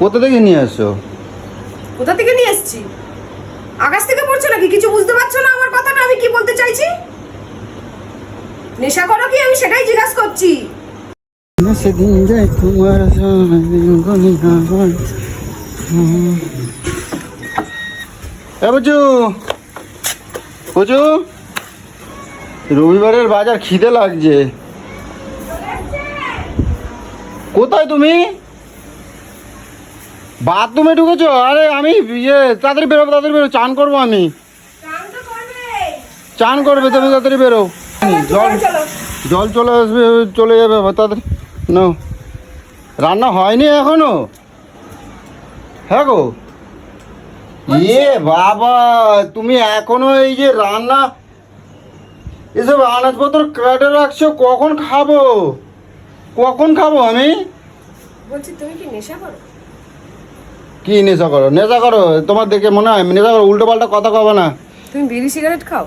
কোথা থেকে নিয়ে আসছো? কোথা থেকে নিয়ে এসেছি? আকাশ থেকে পড়ছে নাকি? কিছু বুঝতে পারছো না আমার কথাটা আমি কি বলতে চাইছি? নেশা করো কি আমি সেটাই জিজ্ঞাসা করছি। সেদিন যাই তোমার বুঝু বুঝু, রবিবারের বাজার খিদে লাগছে। কোথায় তুমি? বাথরুমে ঢুকেছো? আরে আমি তাড়াতাড়ি বেরোবো, তাড়াতাড়ি বেরো, চান করবো আমি। চান করবে তুমি, তাড়াতাড়ি বেরো। জল জল চলে আসবে, চলে যাবে তাড়াতাড়ি। না, রান্না হয়নি এখনো? হ্যাঁ গো। বাবা, তুমি এখনো এই যে রান্না এসব আনাজপত্র কেটে রাখছো, কখন খাবো? কখন খাবো আমি? বলছি তুমি কি নেশা করো? কি নেশা করো? নেশা করো তোমার দেখে মনে হয় নেশা করো? উল্টো পাল্টা কথা কবে না। তুমি বিড়ি সিগারেট খাও?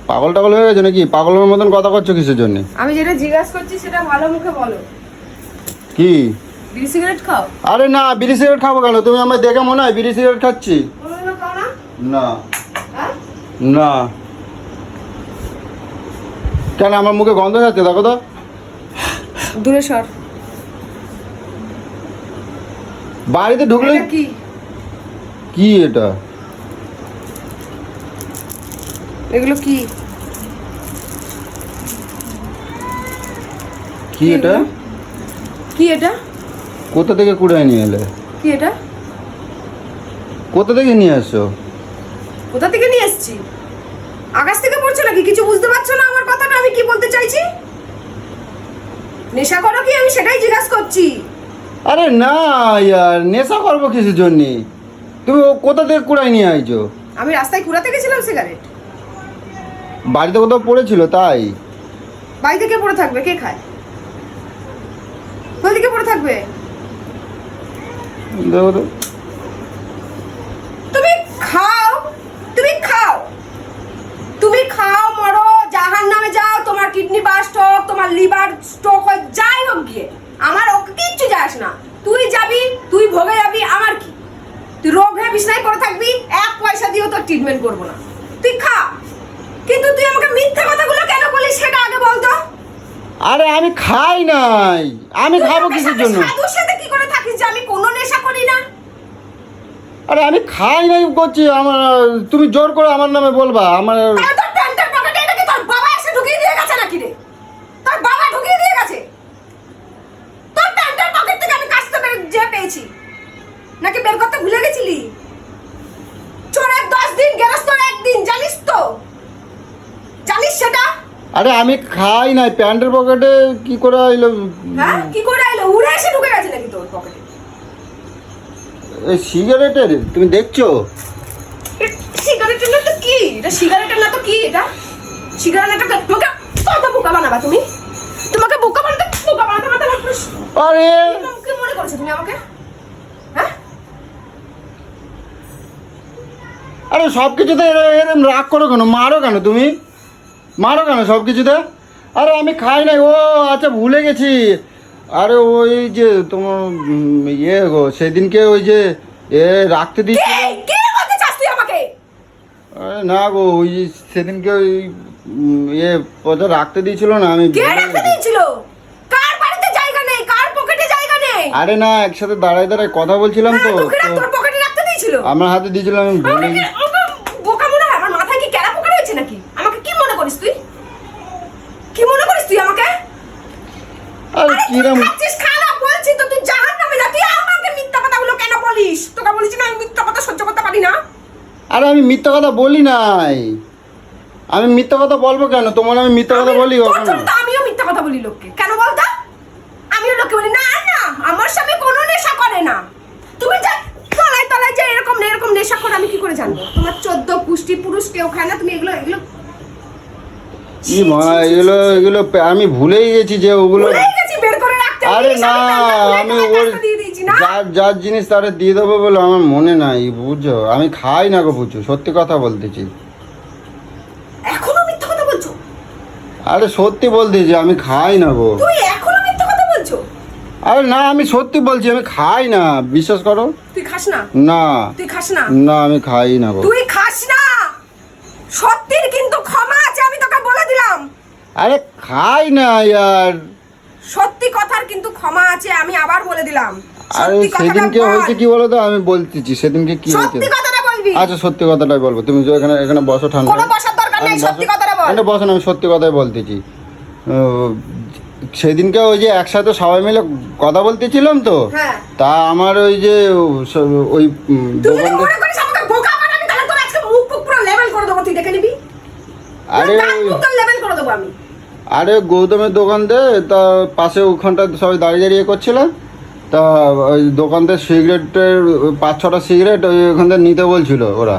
পাগল টাগল হয়ে গেছো নাকি? পাগলের মতন কথা করছো কিসের জন্য? আমি যেটা জিজ্ঞাসা করছি সেটা ভালো মুখে বলো। কি? বিড়ি সিগারেট খাও? আরে না, বিড়ি সিগারেট খাবো কেন? তুমি আমার দেখে মনে হয় বিড়ি সিগারেট খাচ্ছি? কোনোদিনও খাও না? না হ্যাঁ? না। কেন আমার মুখে গন্ধ যাচ্ছে? দেখো তো। দূরে সর। বাড়িতে ঢুকলে এটা কি? কি এটা? এগুলো কি? কি এটা? কি এটা? কোথা থেকে কুড়ায় নিয়ে এলে? কি এটা? কোথা থেকে নিয়ে আসছো? কোথা থেকে নিয়ে এসেছি? আকাশ থেকে পড়ছে নাকি? কিছু বুঝতে পারছো না আমার কথাটা আমি কি বলতে চাইছি? নেশা করো কি আমি সেটাই জিজ্ঞাসা করছি। আরে না ইয়ার, নেশা করবো কিসের জন্য? তুমি কোথা থেকে কুড়ায় নিয়ে আইছো? আমি রাস্তায় কুড়াতে গেছিলাম সিগারেট। বাড়িতে কোথাও পড়েছিল তাই? বাড়িতে কে পড়ে থাকবে? কে খায়? কোথা থেকে পড়ে থাকবে? দেখো তো। তুমি খাও, তুমি খাও, তুমি খাও, মরো, জাহান নামে যাও, তোমার কিডনি বাস্ট হোক, তোমার লিভার স্ট্রোক হোক, যাই হোক গিয়ে আমার ওকে কিচ্ছু যায় আসে না। তুই যাবি, তুই ভোগে যাবি, আমার কি? তুই রোগ হয়ে বিছনায় পড়ে থাকবি, এক পয়সা দিয়েও তোর ট্রিটমেন্ট করবো না। তুই খা, কিন্তু তুই আমাকে মিথ্যা কথাগুলো কেন বলিস সেটা আগে বলতো। আরে আমি খাই নাই, আমি খাবো কিসের জন্য? সাধুর সাথে কি করে থাকিস যে আমি কোনো নেশা করি না? আরে আমি খাই নাই করছি। আমার তুমি জোর করে আমার নামে বলবা? আমার তোর প্যান্টের পকেটে এটা কি তোর বাবা এসে ঢুকিয়ে দিয়ে গেছে নাকি রে? তোর বাবা ঢুকিয়ে দিয়ে গেছে? তোর প্যান্টের পকেট থেকে আমি কাছতে যে পেয়েছি নাকি বের করতে ভুলে গেছিলি? চোরের 10 দিন গেরস্তর 1 দিন, জানিস তো? জানিস সেটা? আরে আমি খাই নাই, প্যান্টের পকেটে কি করে আইলো? হ্যাঁ, কি করে আইলো? উড়ে এসে ঢুকে গেছে নাকি তোর পকেটে? এই সিগারেটের তুমি দেখছো? সিগারেটের না তো কি? এটা সিগারেটের না তো কি? এটা সিগারেট। তোকে কত বোকা বানাবা তুমি? তোমাকে বোকা বানাতে পারবে? আরে কি মনে করছো তুমি আমাকে? হ্যাঁ? আরে সব কিছুতে এরকম রাগ করো কেন? মারো কেন তুমি? মারো কেন সব কিছুতে? আরে আমি খাই নাই। ও আচ্ছা, ভুলে গেছি। আরে ওই যে তোমার গো, সেদিনকে ওই যে রাখতে দিয়েছিল। কে বলতে চাস তুই আমাকে? আরে না গো, ওই সেদিনকে ওই পয়সা রাখতে দিয়েছিল না, আমি কে ভুলে রাখতে গেছি। দিয়েছিল? কার বাড়িতে জায়গা নেই? কার পকেটে জায়গা নেই? আরে না, একসাথে দাঁড়ায় দাঁড়ায় কথা বলছিলাম তো, তোর পকেটে রাখতে দিয়েছিল? আমার হাতে দিয়েছিলাম, আমি ভুলে গেছি। বোকা মনে হয়? আমার মাথায় কি ক্যারা পোকা রয়েছে নাকি? আমাকে কি মনে করিস তুই? কি মনে করিস তুই আমাকে? আরে কিরম? খাচ্ছিস খা না, বলছি তো তুই জাহান্নামে যা। তুই আমাকে মিথ্যা কথাগুলো কেন বলিস? তোকে বলিস না আমি মিথ্যা কথা সহ্য করতে পারি না? আরে আমি মিথ্যা কথা বলি নাই। আমি মিথ্যা কথা বলবো কেন? তোমার আমি মিথ্যা কথা বলি তোর কখনো? জন্য তো আমিও মিথ্যা কথা বলি লোককে। কেন বলতো? আমিও লোককে বলি না না আমার স্বামী কোনো নেশা করে না। তুমি যা তলায় তলায় যে এরকম নেশা করে আমি কি করে জানবো? তোমার 14 পুষ্টি পুরুষ কেউ খায় না, তুমি এগুলো কি মা, এগুলো আমি ভুলেই গেছি যে ওগুলো। ভুলেই গেছি, বের করে রাখতে। আরে না, আমি ওর দিয়ে দিয়েছি না। যার জিনিস তারে দিয়ে দেবো বলে আমার মনে নাই, বুঝছো? আমি খাই না গো, বুঝছো? সত্যি কথা বলতেছি। এখনো মিথ্যা কথা বলছো? আরে সত্যি বলতেছি, আমি খাই না গো। তুই এখনো মিথ্যা কথা বলছো? আরে না, আমি সত্যি বলছি, আমি খাই না, বিশ্বাস করো। তুই খাস না? না তুই খাস না? না, আমি খাই না গো। তুই খাস না? সত্যির কিন্তু ক্ষমা আছে, আমি তোকে বলে দিলাম। আরে খাই না ইয়ার। সত্যি কথার কিন্তু ক্ষমা আছে, আমি আবার বলে দিলাম। আরে সত্যি কথাটা সেদিনকে বল। হয়েছে কি বলো তো, আমি বলতেছি সেদিনকে কি হয়েছে। সত্যি কথাটা বলবি। আচ্ছা সত্যি কথাটাই বলবো, তুমি যে এখানে এখানে বসো ঠান্ডা। কোনো বসার দরকার নেই, সত্যি কথাটা বল। এখানে বসো না, আমি সত্যি কথাই বলতেছি। সেদিনকে ওই যে একসাথে সবাই মিলে কথা বলতেছিলাম তো, হ্যাঁ। তা আমার ওই যে ওই তুই যদি দোকানদার, মনে করিস আমাকে বোকা বানাবি, তাহলে তোর আজকে মুখ পুরো লেভেল করে দেবো, তুই দেখে নিবি। আরে লেভেল করে দেবো আমি। আরে গৌতমের দোকান দে, তা পাশে ওখানটা সবাই দাঁড়িয়ে দাঁড়িয়ে করছিল, তা ওই দোকানদার সিগারেটের 5-6টা সিগারেট ওইখান থেকে নিতে বলছিল ওরা।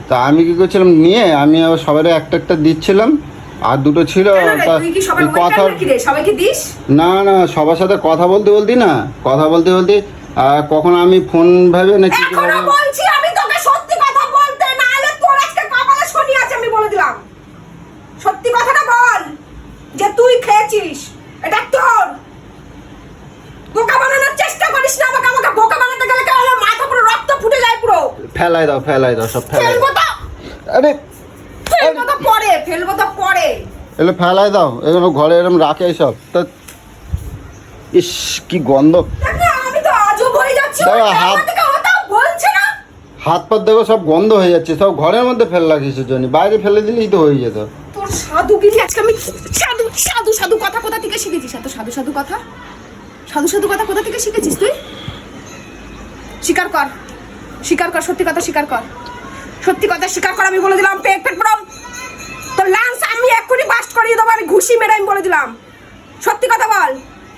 তা আমি কী করছিলাম, নিয়ে আমি আবার সবাই একটা একটা দিচ্ছিলাম, আর দুটো ছিল। কেন রে, তা তুই কি সবার ওই কথা, ওয়েটার নাকি রে? সবাইকে দিস? না না, সবার সাথে কথা বলতে বলতে না, কথা বলতে বলতে কখন আমি ফোন ভাবে না কি এখনো ভাবে। বলছি আমি তোকে সত্যি কথা বলতে, না হলে তোর আজকে কপালে শনি আছে, আমি বলে দিলাম। সত্যি কথাটা বল যে তুই খেয়েছিস, এটা তোর। বোকা বানানোর চেষ্টা করিস না আমাকে, আমাকে বোকা বানাতে গেলে কেন আমার মাথা পুরো রক্ত ফুটে যায় পুরো। ফেলাই দাও সব ফেলাই ফেলবো দাও। তো, আরে ফেলবো তো পরে, ফেলবো তো পরে। এগুলো ফেলাই দাও, এগুলো ঘরে এরকম রাখে সব। তা ইস কি গন্ধ। দেখ না, আমি তো আজব হয়ে যাচ্ছি। দাঁড়া, ওই হাত- আমার থেকে ওটাও বলছে না। হাত পাত দেখো সব গন্ধ হয়ে যাচ্ছে, সব ঘরের মধ্যে ফেললা কিসের জন্য, বাইরে ফেলে দিলেই তো হয়ে যেত। তোর সাধুগিরি আজকে আমি সাধু সাধু সাধু কথা কোথা থেকে শিখেছিস? এত সাধু সাধু কথা, সাধু সাধু কথা কোথা থেকে শিখেছিস তুই? স্বীকার কর, স্বীকার কর, সত্যি কথা স্বীকার কর, সত্যি কথা স্বীকার কর। আমি বলে দিলাম পেট পেট প্রম, তোর লাঞ্চ আমি এক্ষুনি বাস্ট করিয়ে দেবো, আমি ঘুষি মেরে আমি বলে দিলাম। সত্যি কথা বল।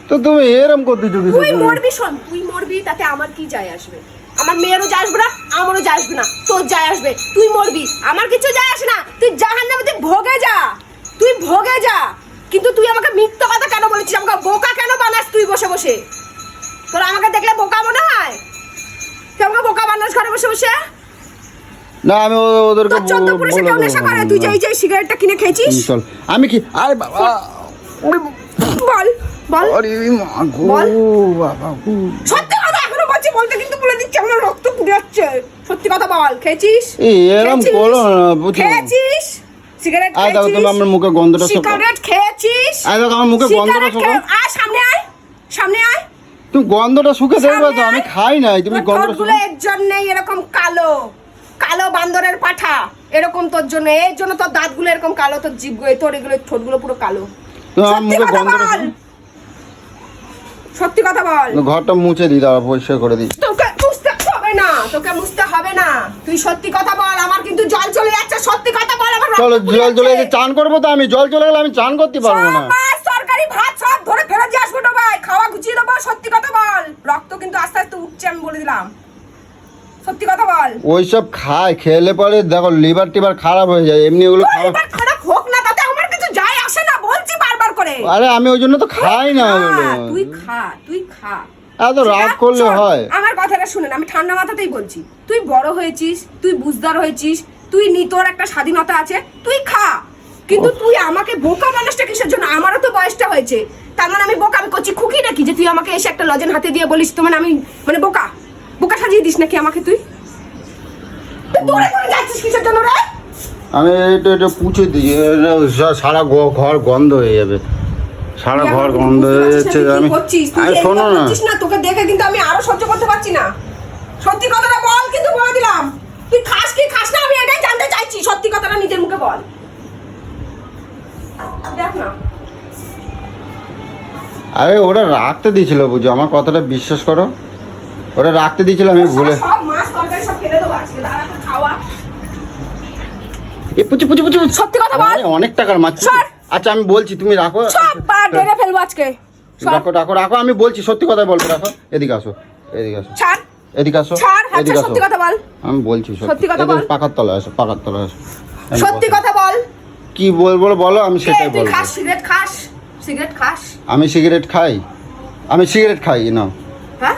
তো তুমি এরম করতেছো তুই মরবি, শোন, তুই মরবি, তাতে আমার কি যায় আসবে? আমার মেয়েরও যায় আসবে না, আমারও যায় আসবে না, তোর যায় আসবে। তুই মরবি, আমার কিছু যায় আসে না। তুই জাহান্নামে তুই ভোগে যা, তুই ভোগে যা। কিন্তু তুই আমাকে মিথ্যা কথা কেন বলেছিস? আমাকে বোকা কেন বানাস তুই বসে বসে? তোর আমাকে দেখলে বোকা মনে হয়? তুই আমাকে বোকা বানাস ঘরে বসে বসে? না আমি ওদেরকে তোর 14 পুরুষে কেউ নেশা করে? তুই যে এই যে সিগারেটটা কিনে খেয়েছিস, চল। আমি কি, আরে বাবা, ওরে বল বল আরে মা গো, বল। বাবা গো। সত্যি কথা এখনো বলছি, বলতে কিন্তু বলে দিচ্ছি, আমার রক্ত পুড়ে যাচ্ছে। সত্যি কথা বল, খেয়েছিস? এই এরম খেয়েছিস? করো না, বুঝছো? খেয়েছিস? সিগারেট আয় দেখো, খেয়েছিস? তুমি আমার মুখে গন্ধটা শোকো। সিগারেট খেয়েছিস? আয় দেখো, আমার মুখে গন্ধটা সিগারেট শোকো। আয় সামনে আয়, সামনে আয়। তুমি গন্ধটা শুকে দেখবে সামনে তো, আমি আয়। খাই নাই, তুমি তোর গন্ধটা ঠোঁটগুলো শুকে। এর জন্যই এরকম কালো, কালো বান্দরের পাঠা এরকম তোর জন্য, এর জন্য তোর দাঁতগুলো এরকম কালো, তোর জিভগুলো, তোর এগুলো ঠোঁটগুলো পুরো কালো। তুমি আমার সত্যি মুখে কথা গন্ধটা বল, সত্যি কথা বল। শুকে। ঘরটা মুছে দিই, দাঁড়া পরিষ্কার করে দিই। তোকে মুছতে হবে না, তোকে মুছতে হবে না। তুই সত্যি কথা বল, আমার কিন্তু জল চলে যাচ্ছে। সত্যি কথা বল, আমার রক্ত চলো, পুড়ে জল চলে যাচ্ছে। গেছে, চান করবো তো আমি, জল চলে গেলে আমি চান করতে পারবো না। সব মাছ, তরকারি, ভাত সব ধরে ফেলে দিয়ে আসবো তো ভাই, খাওয়া গুছিয়ে দেবো। সত্যি কথা বল, রক্ত কিন্তু আস্তে আস্তে উঠছে, আমি বলে দিলাম। সত্যি কথা বল। ওইসব খায়, খেলে পরে দেখো লিভার টিভার খারাপ হয়ে যায়, এমনি ওগুলো তোর খাওয়া। এবার খারাপ হোক না, তাতে আমার কিছু যায় আসে না, বলছি বারবার করে। আরে আমি ওই জন্য তো খাই না ওগুলো। তুই খা, তুই খা। এত রাগ করলে শোন, হয়? আমার কথাটা শুনেন, আমি ঠান্ডা মাথাতেই বলছি। তুই বড় হয়েছিস, তুই বুঝদার হয়েছিস, তুই তোর একটা স্বাধীনতা আছে, তুই খা। কিন্তু তুই আমাকে বোকা মানুষটা কিসের জন্য? আমারও তো বয়সটা হয়েছে, তার মানে আমি বোকা? আমি করছি খুকি নাকি যে তুই আমাকে এসে একটা লজেন হাতে দিয়ে বলিস তো মানে আমি মানে বোকা? বোকা সাজিয়ে দিস নাকি আমাকে তুই? তুই দৌড়ে করে যাচ্ছিস কিসের জন্য রে? আমি এটা পুছে দিই, সারা ঘর গন্ধ হয়ে যাবে, সারা তুই ঘর আমাকে গন্ধ বুঝতে হয়ে পারছিস যাচ্ছে। না তুই কি আমি করছিস? তুই আরে এইগুলো শোনো না, করছিস না, তোকে দেখে কিন্তু আমি আরো সহ্য করতে পারছি না। সত্যি কথাটা বল, কিন্তু বলে দিলাম। তুই খাস কি খাস না আমি এটাই জানতে চাইছি। সত্যি কথাটা নিজের মুখে বল। দেখ না, আরে ওরা রাখতে দিয়েছিল, বুঝো, আমার কথাটা বিশ্বাস করো, ওরা রাখতে দিয়েছিল, আমি ভুলে। সব মাছ তরকারি সব ফেলে দেবো আজকে, দাঁড়া তো খাওয়া। এ পুচু পুচু পুচু পুচু। সত্যি কথা বল। আরে অনেক টাকার মাছ। সর। আচ্ছা আমি বলছি, তুমি রাখো, সব বার ডেরে ফেলবো আজকে। সর, রাখো রাখো রাখো, আমি বলছি সত্যি কথাই বলবো, রাখো। এদিকে আসো, এদিকে আসো, ছাড়, এদিকে আসো, ছাড়। আচ্ছা এদিকে আসো। সত্যি কথা বল, আমি বলছি সত্যি কথা বল। পাকার তলায় আসো, পাকার তলায় আসো। আমি সত্যি বলছি। কথা বল। কি বলবো বলো, আমি সেটাই তুই বলবো। খাস সিগারেট? খাস সিগারেট? খাস? আমি সিগারেট খাই, আমি সিগারেট খাই না, হ্যাঁ,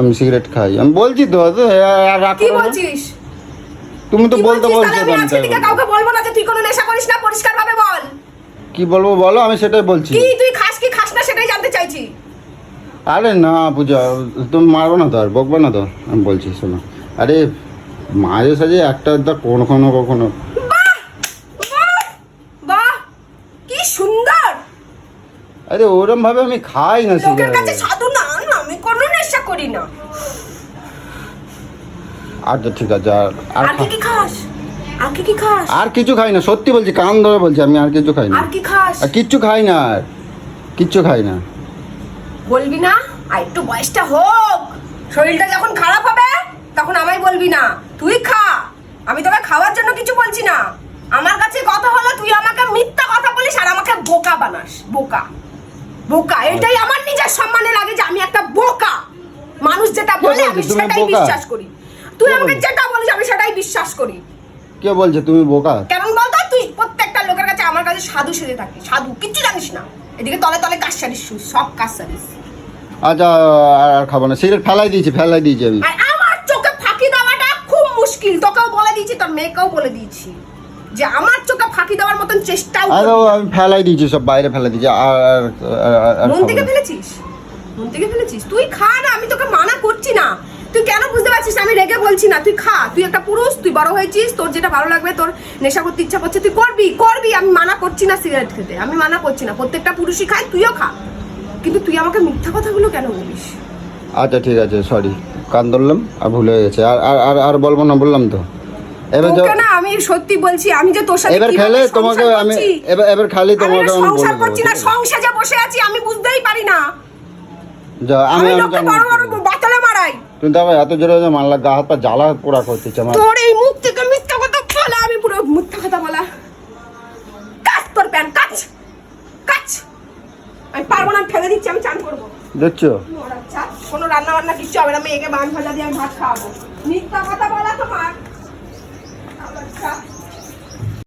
আমি সিগারেট খাই, আমি বলছি তো। আর রাখো কি না। বলছিস? তুমি তো কি বলতে বলছিস? বলছো, তাহলে আমি আজকে থেকে কাউকে বলবো না যে তুই কোনো নেশা করিস না, পরিষ্কার ভাবে বল। কি বলবো বলো, আমি সেটাই বলছি। কি তুই খাস কি খাস না সেটাই জানতে চাইছি। আরে না পূজা, তুমি মারবো না তো আর বকবো না তো, আমি বলছি শোনো। আরে মাঝে সাঝে একটা কখনো কখনো। বাহ বাহ বাহ, কি সুন্দর। আরে ওরম ভাবে আমি খাই না লোকের কাছে সিগারেট। সাধু না, আমি কোনো নেশা করি না। আচ্ছা ঠিক আছে, আর আর কি খাস? আর কি খাস? আর কিছু খাই না, সত্যি বলছি, কান ধরে বলছি, আমি আর কিছু খাই না। আর কি খাস? আর কিচ্ছু খাই না, আর কিচ্ছু খাই না। বলবি না? আর একটু বয়সটা হোক, শরীরটা যখন খারাপ হবে তখন আমায় বলবি না। তুই খা, আমি তোকে খাওয়ার জন্য কিছু বলছি না। আমার কাছে কথা হলো তুই আমাকে মিথ্যা কথা বলিস আর আমাকে বোকা বানাস। বোকা বোকা, এটাই আমার নিজের সম্মানে লাগে যে আমি একটা বোকা। মানুষ যেটা বলে আমি তুমি সেটাই বোকা? বিশ্বাস করি। তুই কে আমাকে বলছে? যেটা বলিস আমি সেটাই বিশ্বাস করি। কে বলছে তুমি বোকা? কেমন বলতো, তুই প্রত্যেকটা লোকের কাছে আমার কাছে সাধু সেজে থাকিস। সাধু, কিচ্ছু জানিস না। এদিকে তলে তলে কাজ সারিস, সব কাজ সারিস। আচ্ছা আর খাবো না, সিগারেট ফেলাই দিয়েছি আমি। আর আমার চোখে ফাঁকি দেওয়াটা খুব মুশকিল। তোকেও বলে দিয়েছি, তোর মেয়েকেও বলে দিয়েছি যে আমার চোখে ফাঁকি দেওয়ার মতন চেষ্টাও আরে করবি না। আমি ফেলাই দিয়েছি, সব বাইরে ফেলে দিয়েছি। আর মন খাবো থেকে না। ফেলেছিস? মন থেকে ফেলেছিস? তুই খা না, আমি তোকে মানা করছি না। তুই কেন বুঝতে পারছিস না? আমি রেগে বলছি না, তুই খা। তুই একটা পুরুষ, তুই বড় হয়েছিস, তোর যেটা ভালো লাগবে, তোর নেশা করতে ইচ্ছা করছে তুই করবি করবি। আমি মানা করছি না সিগারেট খেতে, আমি মানা করছি না। প্রত্যেকটা পুরুষই খায়, তুইও খা। কিন্তু তুই আমাকে মিথ্যা কথাগুলো কেন বলিস? আচ্ছা ঠিক আছে, সরি, কান ধরলাম আর ভুলে গেছে। আর বলবো না, বললাম তো। এবার তোকে না, আমি সত্যি বলছি, আমি যে তোর সাথে এবার কিভাবে খেলে তোমাকে সংসার আমি করছি। এবার খালি আমি তোমাকে না আমি বলে সংসার দেবো, করছি ঠিক না, আছে? সংসারে বসে আছি, আমি বুঝতেই পারি না। যা, আমি আমি লোককে জানি। বড় বড় বাতলে মারাই। তুমি তো আবার এত জোরে মারলা, গা হাত পা জ্বালা পোড়া করতেছে আমার। তোর এই মুখ থেকে মিথ্যা কথা বলা, আমি পুরো মিথ্যা কথা বলা। কাচ তোর প্যান্ট, কাচ কাচ। আমি পারবো না, ফেলে দিচ্ছি, আমি চান করবো। দেখছো? আচ্ছা, কোনো রান্না বান্না কিচ্ছু হবে না, মেয়েকে বান ভাজা দিয়ে আমি ভাত খাওয়াবো। মিথ্যা কথা বলা তোমার। আচ্ছা।